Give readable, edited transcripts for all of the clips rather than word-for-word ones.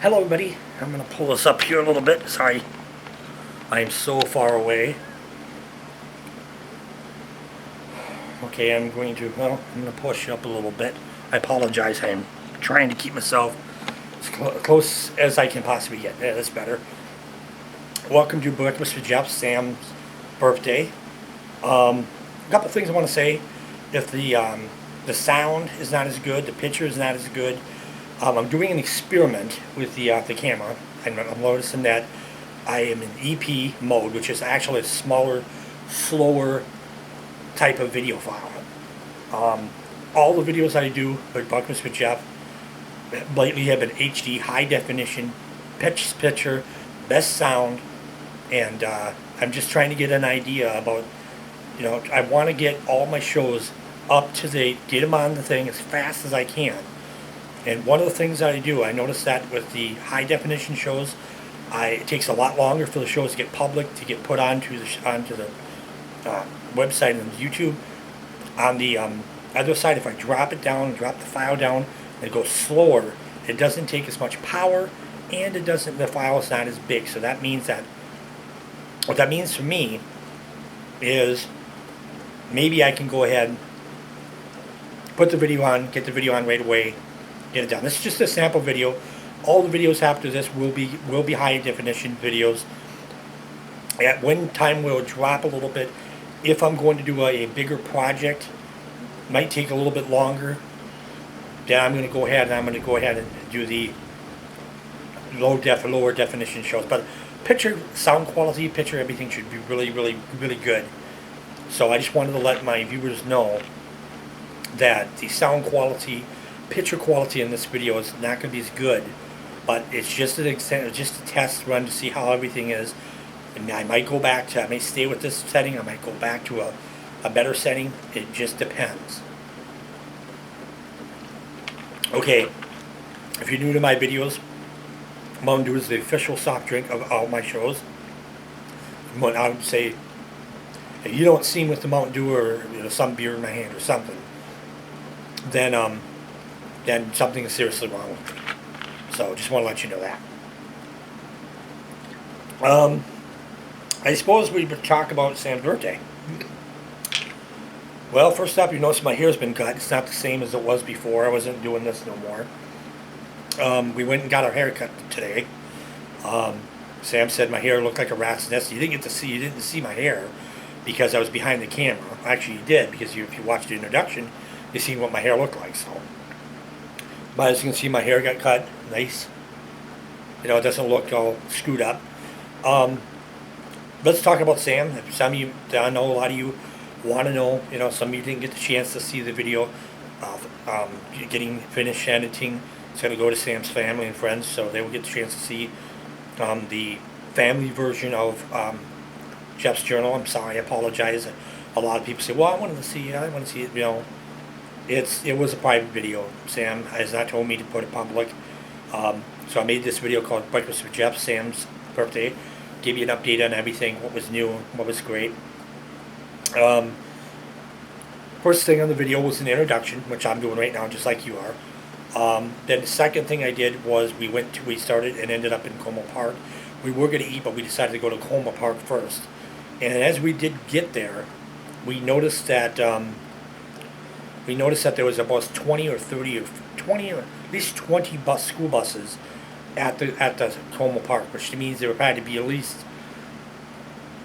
Hello everybody, I'm going to pull this up here a little bit. Sorry, I am so far away. Okay, I'm going to push up a little bit. I apologize, I'm trying to keep myself as close as I can possibly get. Yeah, that's better. Welcome to Breakfast with Jeff, Sam's birthday. A couple things I want to say. If the sound is not as good, the picture is not as good, I'm doing an experiment with the camera. I'm noticing that I am in EP mode, which is actually a smaller, slower type of video file. All the videos I do with Breakfast with Jeff lately have been HD, high definition, picture, best sound, and I'm just trying to get an idea about, I want to get all my shows up to date, get them on the thing as fast as I can. And one of the things that I do, I noticed that with the high definition shows, it takes a lot longer for the shows to get public, to get put onto the website and YouTube. On the other side, if I drop it down, drop the file down, and it goes slower, it doesn't take as much power, and the file is not as big. So that means that, what that means for me is maybe I can go ahead, put the video on, get the video on right away, get it done. This is just a sample video. All the videos after this will be high definition videos. At one time we'll drop a little bit. If I'm going to do a bigger project, might take a little bit longer, then I'm going to go ahead and do the lower definition shows. But picture, sound quality, picture, everything should be really, really, really good. So I just wanted to let my viewers know that the sound quality, picture quality in this video is not going to be as good, but it's just just a test run to see how everything is. And I might go back to, I may stay with this setting, I might go back to a better setting. It just depends. Okay, if you're new to my videos, Mountain Dew is the official soft drink of all my shows. What I would say, if you don't see me with the Mountain Dew or some beer in my hand or something, then something is seriously wrong with me. So just want to let you know that. I suppose we would talk about Sam's birthday. Well, first up, you notice my hair's been cut. It's not the same as it was before. I wasn't doing this no more. We went and got our hair cut today. Sam said my hair looked like a rat's nest. You didn't see my hair because I was behind the camera. Actually, you did, because if you watched the introduction, you seen what my hair looked like. So, but as you can see, my hair got cut nice. It doesn't look all screwed up. Let's talk about Sam. Some of you, I know a lot of you want to know. Some of you didn't get the chance to see the video of getting finished editing. It's going to go to Sam's family and friends, so they will get the chance to see the family version of Jeff's Journal. I'm sorry, I apologize. A lot of people say, "Well, I want to see it." It was a private video. Sam has not told me to put it public. So I made this video called Breakfast with Jeff, Sam's birthday. Give you an update on everything, what was new, what was great. First thing on the video was an introduction, which I'm doing right now, just like you are. Then the second thing I did was we started and ended up in Como Park. We were going to eat, but we decided to go to Como Park first. And as we did get there, we noticed that there was about 20 or 30 or 20 or at least 20 school buses at the Como Park, which means there would probably be at least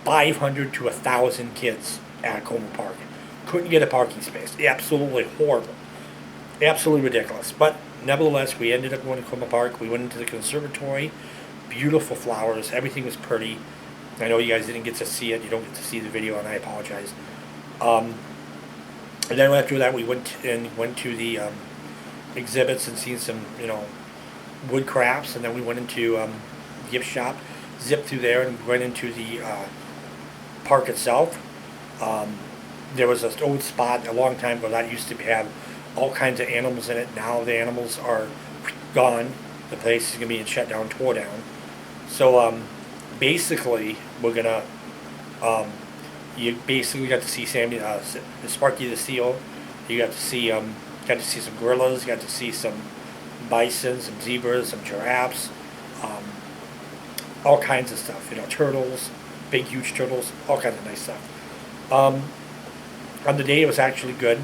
500 to 1,000 kids at Como Park. Couldn't get a parking space. Absolutely horrible. Absolutely ridiculous. But nevertheless, we ended up going to Como Park. We went into the conservatory. Beautiful flowers. Everything was pretty. I know you guys didn't get to see it. You don't get to see the video, and I apologize. And then after that, we went to the exhibits and seen some, wood crafts, and then we went into gift shop, zipped through there, and went into the park itself. There was an old spot a long time ago that used to have all kinds of animals in it. Now the animals are gone. The place is going to be shut down, tore down. So basically, we're gonna you basically got to see Sammy, Sparky the Seal. You got to see some gorillas. You got to see some bison, some zebras, some giraffes. um, all kinds of stuff. Turtles, big huge turtles, all kinds of nice stuff. On the day, it was actually good.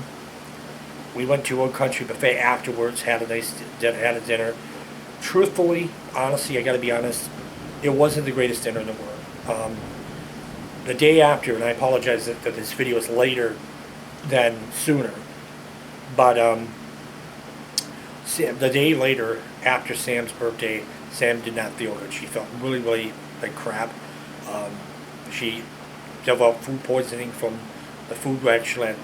We went to Old Country Buffet afterwards, had a dinner. Truthfully, honestly, I got to be honest, it wasn't the greatest dinner in the world. The day after, and I apologize that this video is later than sooner, but the day later, after Sam's birthday, Sam did not feel good. She felt really, really like crap. She developed food poisoning from the food we actually at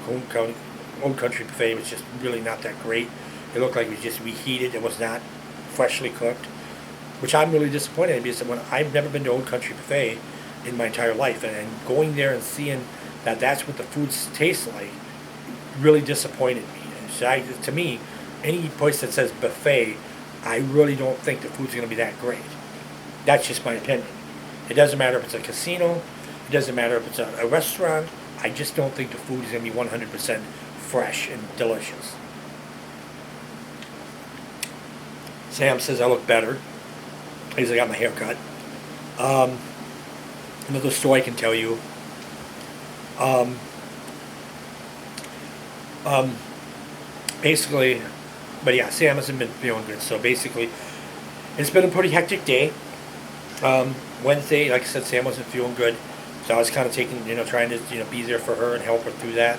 Old Country Buffet. It was just really not that great. It looked like it was just reheated. It was not freshly cooked, which I'm really disappointed in, because I've never been to Old Country Buffet in my entire life, and going there and seeing that that's what the foods taste like really disappointed me. And so to me, any place that says buffet, I really don't think the food's going to be that great. That's just my opinion. It doesn't matter if it's a casino. It doesn't matter if it's a restaurant. I just don't think the food is going to be 100% fresh and delicious. Sam says I look better. Because I got my hair cut. Another story I can tell you. Basically, but yeah, Sam hasn't been feeling good. So basically, it's been a pretty hectic day. Wednesday, like I said, Sam wasn't feeling good. So I was kind of trying to, be there for her and help her through that.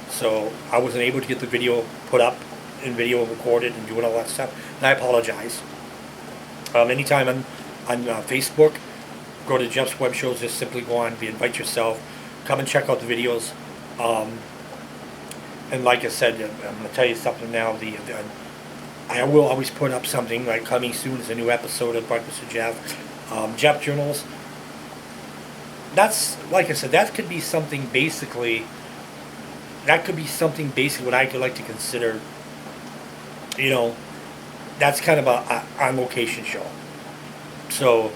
So I wasn't able to get the video put up and video recorded and doing all that stuff. And I apologize. Anytime on Facebook, go to Jeff's Web Shows, just simply go on, invite yourself, come and check out the videos. And like I said, I'm going to tell you something now. I will always put up something like coming soon is a new episode of Breakfast with Jeff. Jeff Journals. That's, like I said, that could be something basically. That could be something basically what I could like to consider. That's kind of a on location show. So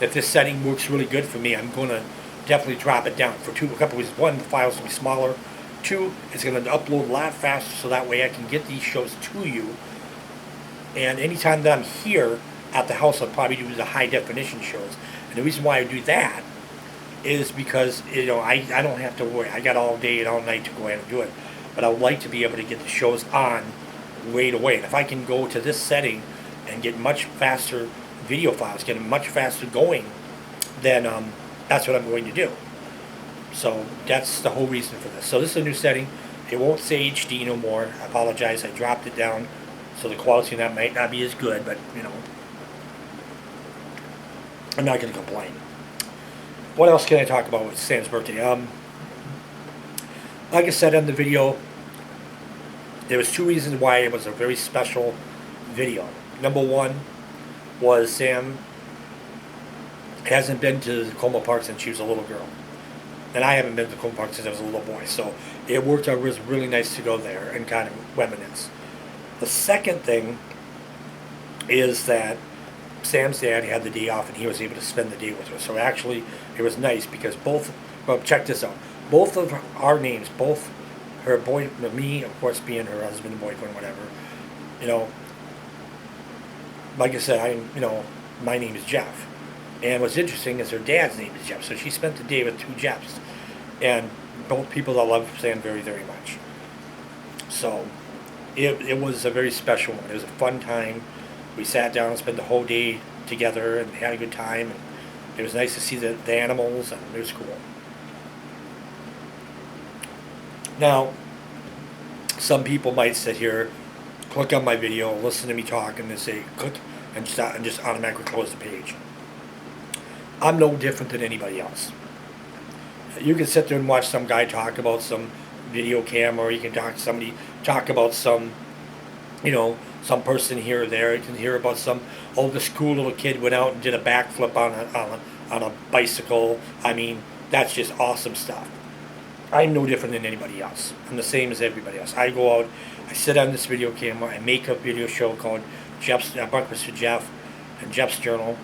if this setting works really good for me, I'm going to definitely drop it down for a couple reasons. One, the files will be smaller. Two, it's going to upload a lot faster, so that way I can get these shows to you. And anytime that I'm here at the house, I'll probably do the high definition shows. And the reason why I do that is because I don't have to worry. I got all day and all night to go ahead and do it. But I would like to be able to get the shows on right away. And if I can go to this setting and get much faster video files, get them much faster going, then that's what I'm going to do. So that's the whole reason for this. So this is a new setting. It won't say HD no more. I apologize. I dropped it down, so the quality of that might not be as good, but I'm not going to complain. What else can I talk about with Sam's birthday? Like I said in the video, there was two reasons why it was a very special video. Number one was Sam hasn't been to the Tacoma Park since she was a little girl. And I haven't been to the Tacoma Park since I was a little boy. So it worked out. It was really nice to go there and kind of reminisce. The second thing is that Sam's dad had the day off and he was able to spend the day with her. So actually, it was nice because check this out. Both of our names, both her boy, me, of course, being her husband and boyfriend, whatever, like I said, my name is Jeff. And what's interesting is her dad's name is Jeff. So she spent the day with two Jeffs. And both people that love Sam very, very much. So it was a very special one. It was a fun time. We sat down and spent the whole day together and had a good time. And it was nice to see the animals, and it was cool. Now, some people might sit here, click on my video, listen to me talk, and they say click and just automatically close the page. I'm no different than anybody else. You can sit there and watch some guy talk about some video camera, or you can talk about some, some person here or there. You can hear about this cool little kid went out and did a backflip on a bicycle. I mean, that's just awesome stuff. I'm no different than anybody else. I'm the same as everybody else. I go out, I sit on this video camera, I make a video show called Jeff's Breakfast with Jeff and Jeff's Journal.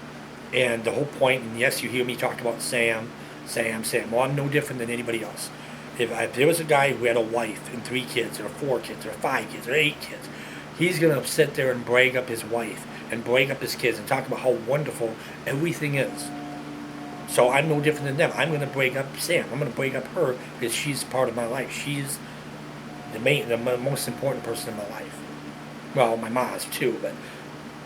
And the whole point, and yes, you hear me talk about Sam. Well, I'm no different than anybody else. If there was a guy who had a wife and 3 kids, or 4 kids, or 5 kids, or 8 kids, He's going to sit there and brag up his wife and brag up his kids and talk about how wonderful everything is. So I'm no different than them. I'm going to brag up Sam. I'm going to brag up her because she's part of my life. She's the most important person in my life. Well, my mom's too, but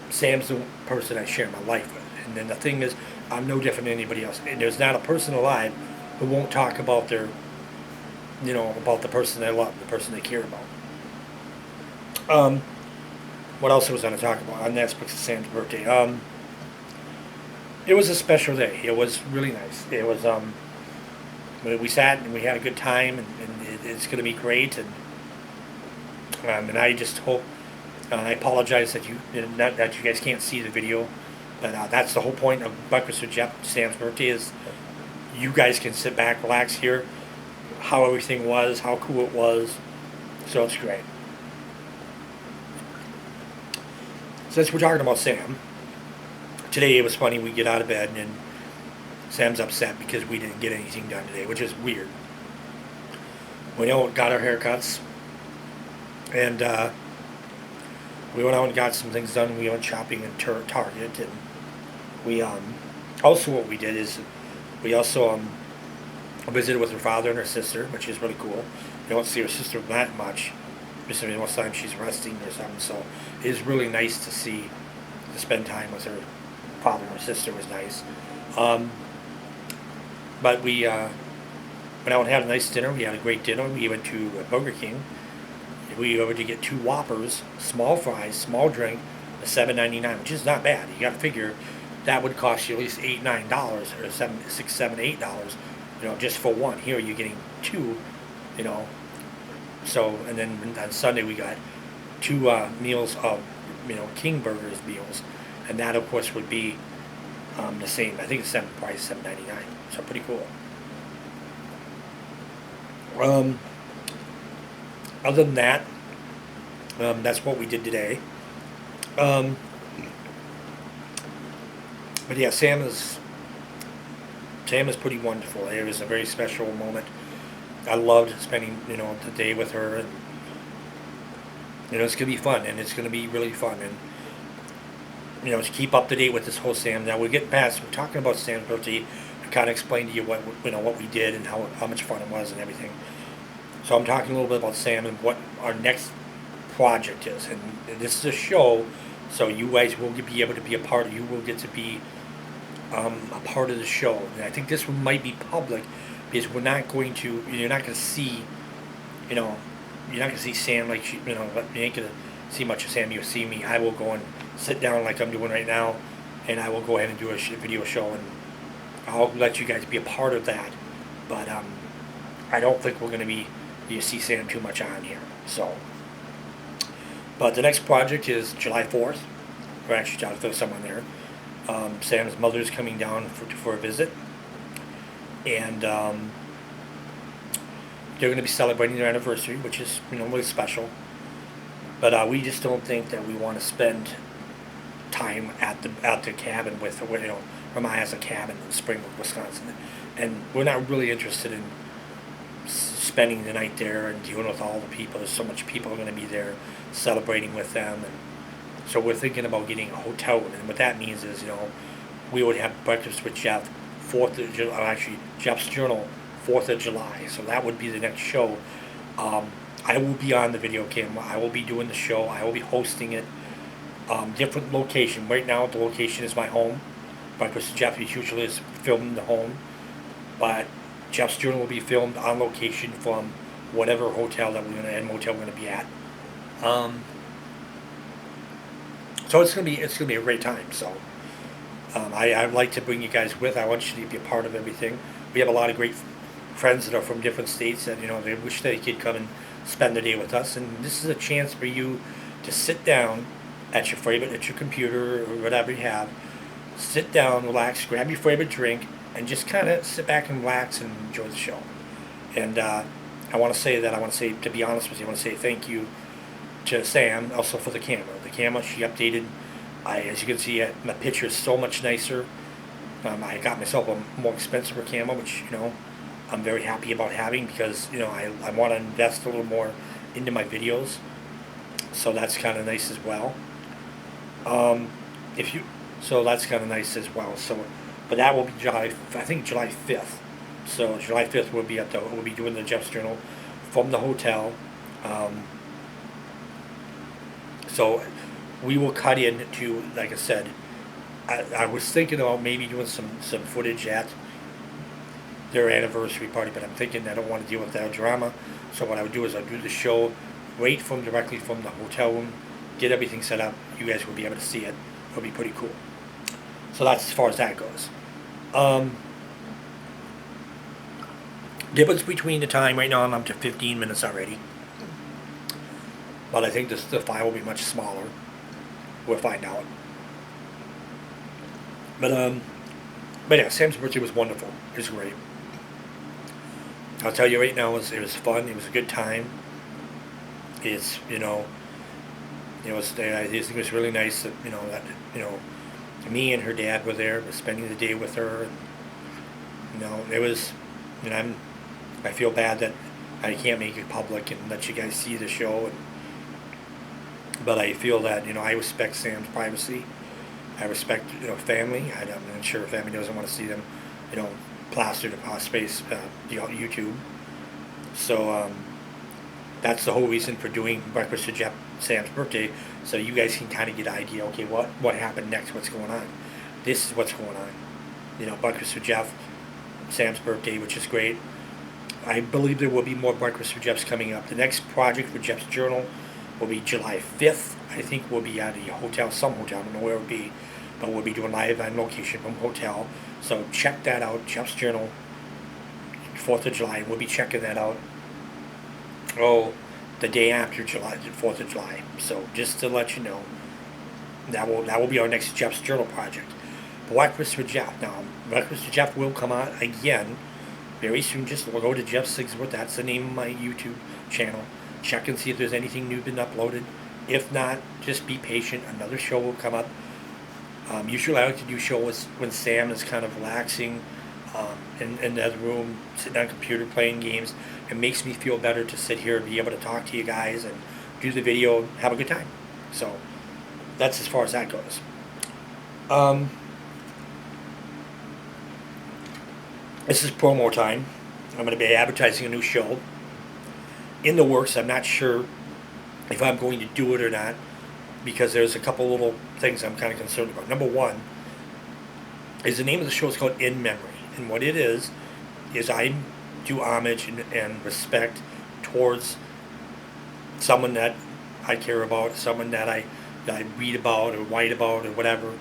Sam's the person I share my life with. And then the thing is, I'm no different than anybody else. And there's not a person alive who won't talk about their, about the person they love, the person they care about. What else was I going to talk about on the aspects of Sam's birthday? It was a special day. It was really nice. It was, we sat and we had a good time, and it's going to be great. And I just hope, I apologize that you guys can't see the video, but that's the whole point of Breakfast with Jeff. Sam's birthday is you guys can sit back, relax, hear how everything was, how cool it was. So it's great. Since we're talking about Sam, today it was funny. We get out of bed and Sam's upset because we didn't get anything done today, which is weird. We all got our haircuts, and we went out and got some things done. We went shopping in Target, and we also what we did is we also visited with her father and her sister, which is really cool. You don't see her sister that much. Most of the time she's resting or something, so it is really nice to spend time with her father and her sister was nice. But we went out and had a nice dinner. We had a great dinner. We went to Burger King. We were to get 2 Whoppers, small fries, small drink, $7.99, which is not bad. You got to figure that would cost you at least $8-9 or $8, just for one. Here you're getting 2, So, and then on Sunday we got 2 meals of, King Burgers meals, and that of course would be the same. I think it's price $7.99. So pretty cool. Other than that, that's what we did today. But yeah, Sam is pretty wonderful. It was a very special moment. I loved spending, the day with her, and it's gonna be fun, and it's gonna be really fun, and to keep up to date with this whole Sam. Now we're talking about Sam's birthday. I kind of explained to you what we did and how much fun it was and everything. So I'm talking a little bit about Sam and what our next project is, and this is a show, so you guys will be able to be a part of. You will get to be a part of the show, and I think this one might be public because you're not going to see, Sam like you ain't gonna see much of Sam. You'll see me. I will go and sit down like I'm doing right now, and I will go ahead and do a video show, and I'll let you guys be a part of that. But I don't think we're gonna you see Sam too much on here. So, but the next project is July 4th. We're actually trying to throw someone there. Sam's mother's coming down for a visit, and they're going to be celebrating their anniversary, which is really special. But we just don't think that we want to spend time at the cabin with Ramaya has a cabin in Springwood, Wisconsin, and we're not really interested in spending the night there and dealing with all the people. There's so much people are going to be there celebrating with them, and so we're thinking about getting a hotel room. And what that means is, we would have breakfast with Jeff, Jeff's Journal, 4th of July. So that would be the next show. I will be on the video camera. I will be doing the show. I will be hosting it. Different location. Right now, the location is my home. Breakfast with Jeff usually is filmed in the home, but Jeff's Journal will be filmed on location from whatever hotel that motel we're gonna be at. So it's gonna be a great time. So I'd like to bring you guys with. I want you to be a part of everything. We have a lot of great friends that are from different states that they wish they could come and spend the day with us. And this is a chance for you to sit down at your computer or whatever you have. Sit down, relax, grab your favorite drink, and just kind of sit back and relax and enjoy the show. And to be honest with you, I want to say thank you to Sam, also for the camera. The camera, she updated. As you can see, my picture is so much nicer. I got myself a more expensive camera, which, I'm very happy about having because, I want to invest a little more into my videos. so that's kind of nice as well. Um, if you, so that's kind of nice as well. So, but that will be I think July 5th. So July 5th we'll be doing the Jeff's Journal from the hotel. Um, so we will cut into, like I said, I was thinking about maybe doing some footage at their anniversary party, but I'm thinking I don't want to deal with that drama. So what I would do is I'll do the show right from directly from the hotel room, get everything set up. You guys will be able to see it. It'll be pretty cool. So that's as far as that goes. Difference between the time right now, I'm up to 15 minutes already. But I think the file will be much smaller. We'll find out. But yeah, Sam's birthday was wonderful. It was great. I'll tell you right now, it was fun. It was a good time. It's it was I just think it was really nice that me and her dad were there, was spending the day with her. And, it was, I feel bad that I can't make it public and let you guys see the show. But I feel that I respect Sam's privacy. I respect family. I'm sure family doesn't want to see them plastered across space YouTube. So that's the whole reason for doing Breakfast with Jeff Sam's birthday, so you guys can kind of get an idea. Okay, what happened next? What's going on? This is what's going on. Breakfast with Jeff Sam's birthday, which is great. I believe there will be more Breakfast with Jeffs coming up. The next project for Jeff's Journal will be July 5th. I think we'll be at a hotel, some hotel. I don't know where it will be, but we'll be doing live on location from hotel. So check that out. Jeff's Journal, 4th of July. We'll be checking that out. The day after July, the 4th of July. So just to let you know, that will be our next Jeff's Journal project. Breakfast with Jeff. Now, Breakfast with Jeff will come out again very soon. Just go to Jeff Sigsworth. That's the name of my YouTube channel. Check and see if there's anything new been uploaded. If not, just be patient. Another show will come up. Usually I like to do shows when Sam is kind of relaxing in the other room, sitting on a computer playing games. It makes me feel better to sit here and be able to talk to you guys and do the video and have a good time. So that's as far as that goes. This is promo time. I'm going to be advertising a new show in the works. I'm not sure if I'm going to do it or not, because there's a couple little things I'm kind of concerned about. Number one is the name of the show is called In Memory. And what it is I do homage and respect towards someone that I care about, someone that I read about or write about or whatever,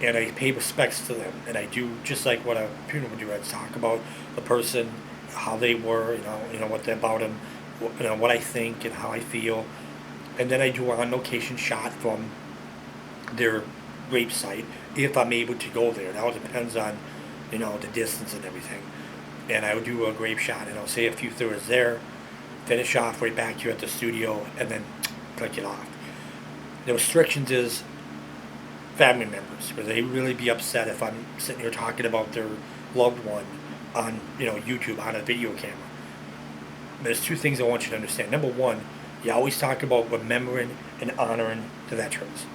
and I pay respects to them. And I do just like what a funeral would do. I talk about the person, how they were, what they're about them, what I think and how I feel. And then I do an on-location shot from their grave site, if I'm able to go there. It all depends on, the distance and everything. And I would do a grave shot, and I'll say a few thirds there, finish off right back here at the studio, and then click it off. The restrictions is family members, where they really be upset if I'm sitting here talking about their loved one on, YouTube, on a video camera. There's two things I want you to understand. Number one, you always talk about remembering and honoring the veterans,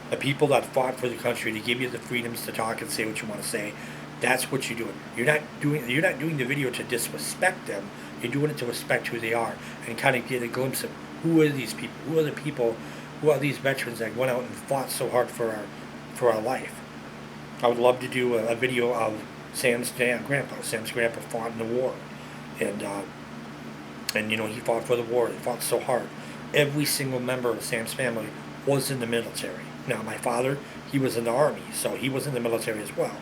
the people that fought for the country to give you the freedoms to talk and say what you want to say. That's what you're doing. You're not doing the video to disrespect them. You're doing it to respect who they are and kind of get a glimpse of who are these people, who are the people, who are these veterans that went out and fought so hard for our life. I would love to do a video of Sam's grandpa. Sam's grandpa fought in the war, and he fought for the war. He fought so hard. Every single member of Sam's family was in the military. Now, my father, he was in the Army, so he was in the military as well.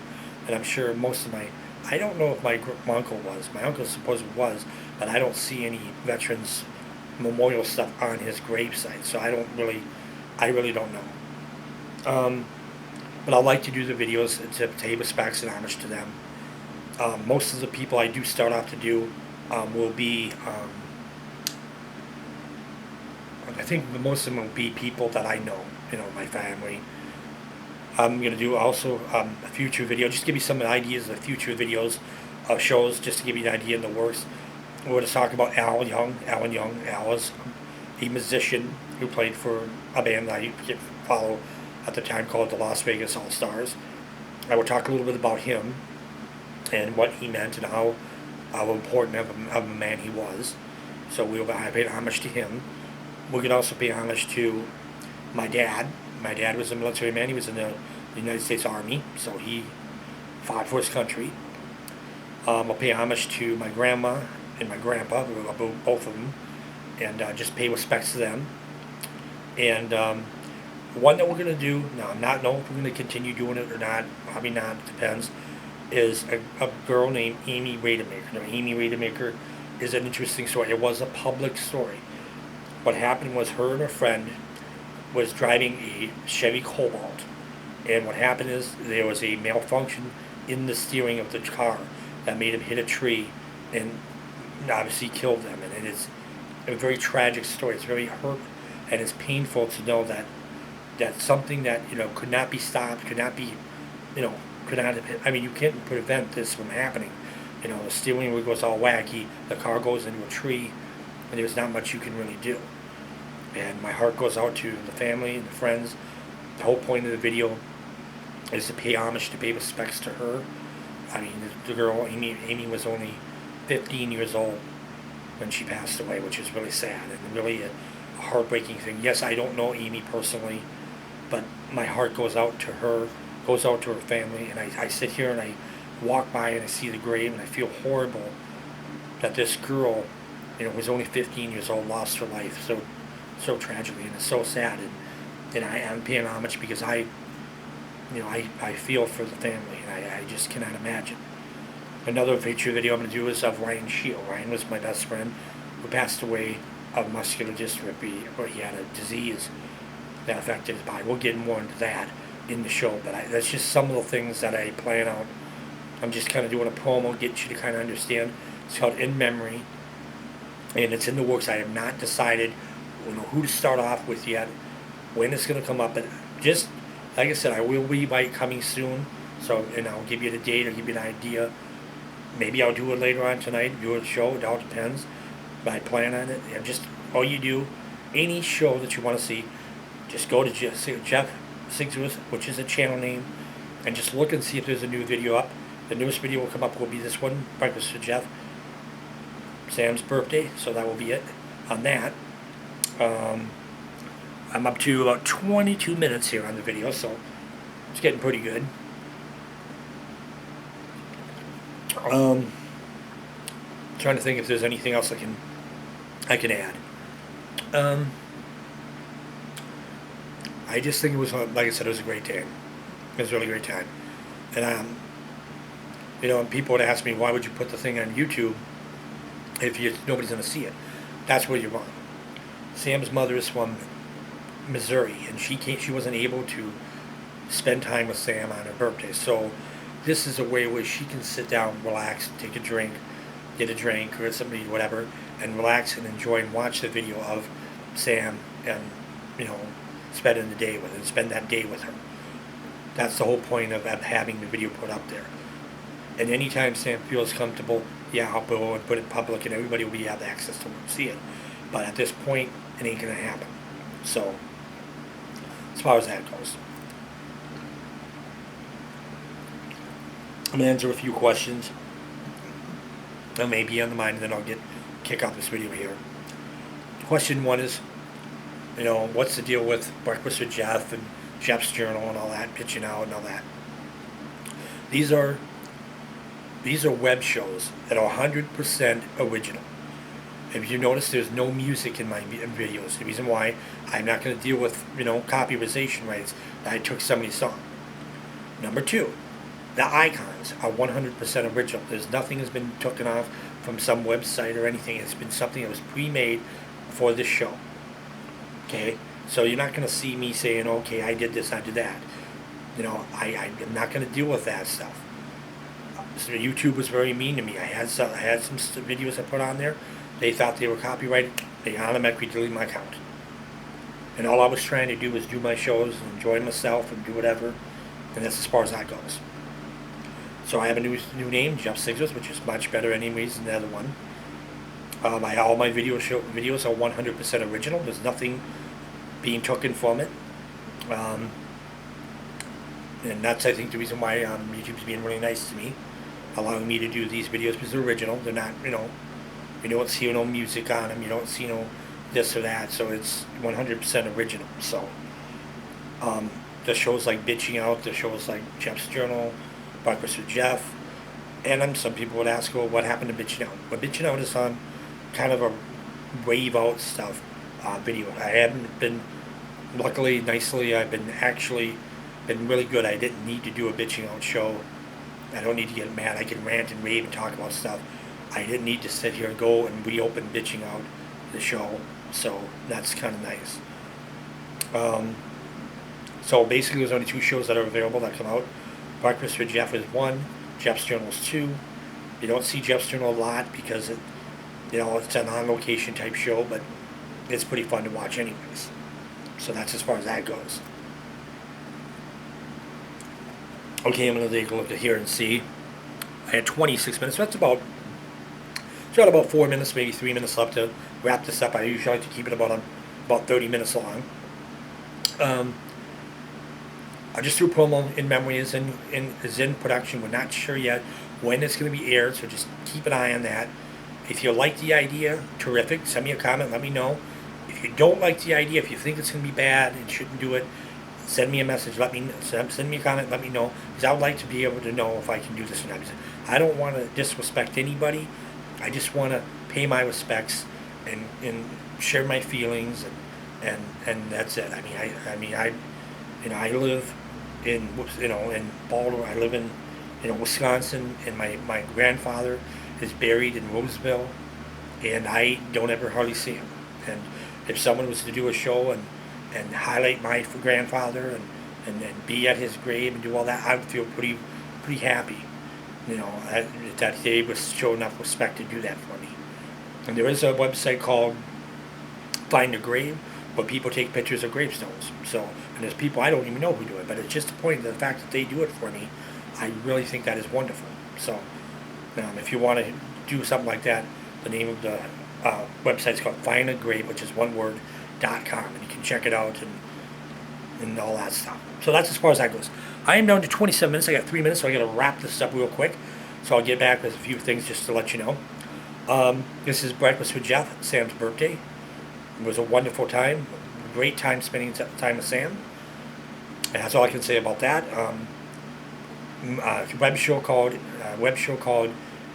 And I'm sure most of I don't know if my uncle was. My uncle supposedly was, but I don't see any veterans memorial stuff on his gravesite, so I really don't know. But I like to do the videos to pay respects and homage to them. Most of the people I do start off to do will be, I think most of them will be people that I know, my family. I'm going to do also a future video, just to give you some ideas of future videos of shows, just to give you an idea in the works. We're going to talk about Alan Young. Al is a musician. who played for a band that I follow at the time called the Las Vegas All Stars. I will talk a little bit about him and what he meant and how important of a man he was. So we'll pay homage to him. We could also pay homage to my dad. My dad was a military man. He was in the United States Army, so he fought for his country. I'll pay homage to my grandma and my grandpa, both of them, and just pay respects to them. And one that we're going to do, now I'm not knowing if we're going to continue doing it or not, probably not, it depends, is a girl named Amy Rademacher. Now, Amy Rademacher is an interesting story. It was a public story. What happened was her and her friend was driving a Chevy Cobalt, and what happened is there was a malfunction in the steering of the car that made him hit a tree and obviously killed them. And it is a very tragic story. It's very hurt, and it's painful to know that that's something that, could not be stopped, could not be, could not have, I mean, you can't prevent this from happening. The steering wheel goes all wacky, the car goes into a tree, and there's not much you can really do. And my heart goes out to the family and the friends. The whole point of the video is to pay homage, to pay respects to her. I mean, the girl, Amy was only 15 years old when she passed away, which is really sad and really a heartbreaking thing. Yes, I don't know Amy personally, but my heart goes out to her, goes out to her family, and I sit here and I walk by and I see the grave and I feel horrible that this girl, was only 15 years old, lost her life so tragically, and it's so sad. And I am paying homage because I feel for the family, and I just cannot imagine. Another feature video I'm going to do is of Ryan Shield. Ryan was my best friend who passed away of muscular dystrophy, where he had a disease that affected his body. We'll get more into that in the show, but that's just some of the things that I plan out. I'm just kind of doing a promo, get you to kind of understand. It's called In Memory, and it's in the works. I have not decided who to start off with yet, when it's going to come up, but just like I said, I will be coming soon. So, and I'll give you the date, I'll give you an idea. Maybe I'll do it later on tonight, do a show, it all depends. But I plan on it. And just all you do, any show that you want to see, just go to Jeff Sigsworth, which is a channel name, and just look and see if there's a new video up. The newest video will come up will be this one, Breakfast with Jeff, Sam's birthday, so that will be it on that. I'm up to about 22 minutes here on the video, so it's getting pretty good. Trying to think if there's anything else I can add. I just think it was, like I said, it was a great day. It was a really great time. And and people would ask me, why would you put the thing on YouTube if nobody's going to see it? That's where you're wrong. Sam's mother is from Missouri, and she wasn't able to spend time with Sam on her birthday. So this is a way where she can sit down, relax, take a drink, get a drink or something, whatever, and relax and enjoy and watch the video of Sam and, spend that day with her. That's the whole point of having the video put up there. And anytime Sam feels comfortable, I'll go and put it public and everybody will have access to see it. But at this point, it ain't going to happen. So, as far as that goes. I'm going to answer a few questions that may be on the mind, and then I'll kick off this video here. Question one is, what's the deal with Breakfast with Jeff and Jeff's Journal and all that, pitching out and all that? These are web shows that are 100% original. If you notice, there's no music in my videos. The reason why I'm not going to deal with, copyright rights that I took somebody's song. Number two, the icons are 100% original. Nothing has been taken off from some website or anything. It's been something that was pre-made for this show. Okay? So you're not going to see me saying, okay, I did this, I did that. I'm not going to deal with that stuff. So YouTube was very mean to me. I had some videos I put on there. They thought they were copyrighted. They automatically deleted my account. And all I was trying to do was do my shows and enjoy myself and do whatever. And that's as far as that goes. So I have a new name, Jeff Sigsworth, which is much better anyways than the other one. All my videos are 100% original. There's nothing being taken from it. Um, and that's, I think, the reason why YouTube's being really nice to me, allowing me to do these videos because they're original. They're not, you don't see no music on them. You don't see no this or that. So it's 100% original. So the shows like Bitching Out, the shows like Jeff's Journal, Breakfast with Jeff, and some people would ask, well, what happened to Bitching Out? But Bitching Out is on kind of a wave out stuff video. I haven't been, luckily, nicely, I've been actually been really good. I didn't need to do a Bitching Out show. I don't need to get mad. I can rant and rave and talk about stuff. I didn't need to sit here and go and reopen Bitching Out the show. So that's kind of nice. So basically there's only 2 shows that are available that come out. Breakfast with Jeff is 1, Jeff's Journal is 2. You don't see Jeff's Journal a lot because it's an on-location type show, but it's pretty fun to watch anyways. So that's as far as that goes. Okay, I'm going to take a look at here and see. I had 26 minutes, so that's about 4 minutes, maybe 3 minutes left to wrap this up. I usually like to keep it about 30 minutes long. I just threw promo. In Memory is in production. We're not sure yet when it's going to be aired, so just keep an eye on that. If you like the idea, terrific. Send me a comment. Let me know. If you don't like the idea, if you think it's going to be bad and shouldn't do it, send me a message. Send me a comment. Let me know, because I would like to be able to know if I can do this or not. I don't want to disrespect anybody. I just want to pay my respects and share my feelings and that's it. I live in Baltimore. I live in Wisconsin, and my grandfather is buried in Roseville, and I don't ever hardly see him. And if someone was to do a show and highlight my grandfather and be at his grave and do all that, I would feel pretty happy. That they was show enough respect to do that for me. And there is a website called Find a Grave, where people take pictures of gravestones. So, and there's people I don't even know who do it, but it's just the point of the fact that they do it for me. I really think that is wonderful. So, if you want to do something like that, the name of the website is called Find a Grave, which is one word, .com, and you can check it out and all that stuff. So that's as far as that goes. I am down to 27 minutes. I got 3 minutes, so I got to wrap this up real quick. So I'll get back with a few things just to let you know. This is Breakfast with Jeff, Sam's birthday. It was a wonderful time, great time spending time with Sam. And that's all I can say about that. Web show called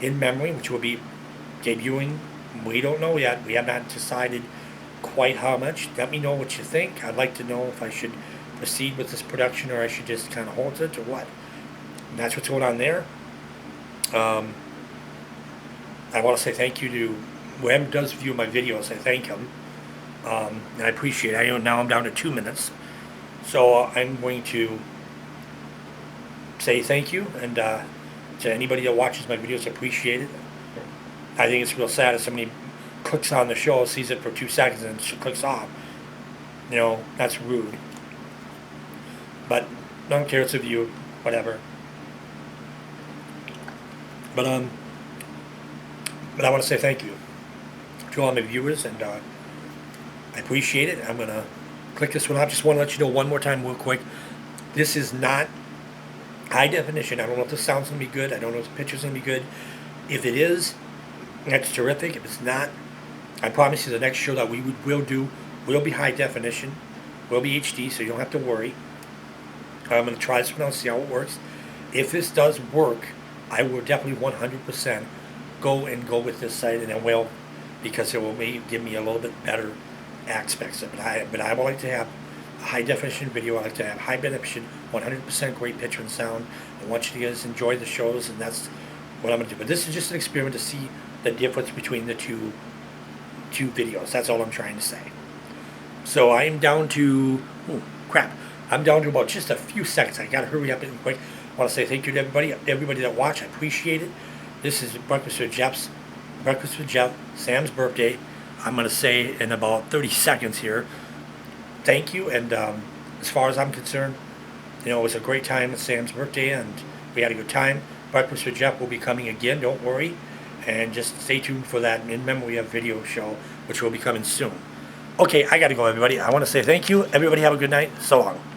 In Memory, which will be debuting. We don't know yet. We have not decided quite how much. Let me know what you think. I'd like to know if I should proceed with this production or I should just kind of halt it or what. And that's what's going on there. I want to say thank you to whoever does view my videos. I thank him. And I appreciate it. Now I'm down to 2 minutes. So I'm going to say thank you, and to anybody that watches my videos, I appreciate it. I think it's real sad if somebody clicks on the show, sees it for 2 seconds, and clicks off. That's rude. But I don't care, it's a view, whatever. But I want to say thank you to all my viewers, and I appreciate it. I'm going to click this one off. Just want to let you know one more time real quick. This is not high definition. I don't know if the sound's going to be good. I don't know if the picture's going to be good. If it is, that's terrific. If it's not, I promise you the next show that we'll do will be high definition. Will be HD, so you don't have to worry. I'm going to try this one out, see how it works. If this does work, I will definitely 100% go with this site, and it will, because it will give me a little bit better aspects of it. But I would like to have a high definition video. I like to have high definition, 100% great picture and sound. I want you to guys enjoy the shows, and that's what I'm going to do. But this is just an experiment to see the difference between the two videos. That's all I'm trying to say. So I am down to, I'm down to about just a few seconds. I got to hurry up and quick. I want to say thank you to everybody that watched. I appreciate it. This is Breakfast with Jeff, Sam's birthday. I'm going to say in about 30 seconds here, thank you. And as far as I'm concerned, it was a great time at Sam's birthday, and we had a good time. Breakfast with Jeff will be coming again, don't worry. And just stay tuned for that In Memory of video show, which will be coming soon. Okay, I gotta go, everybody. I want to say thank you. Everybody have a good night. So long.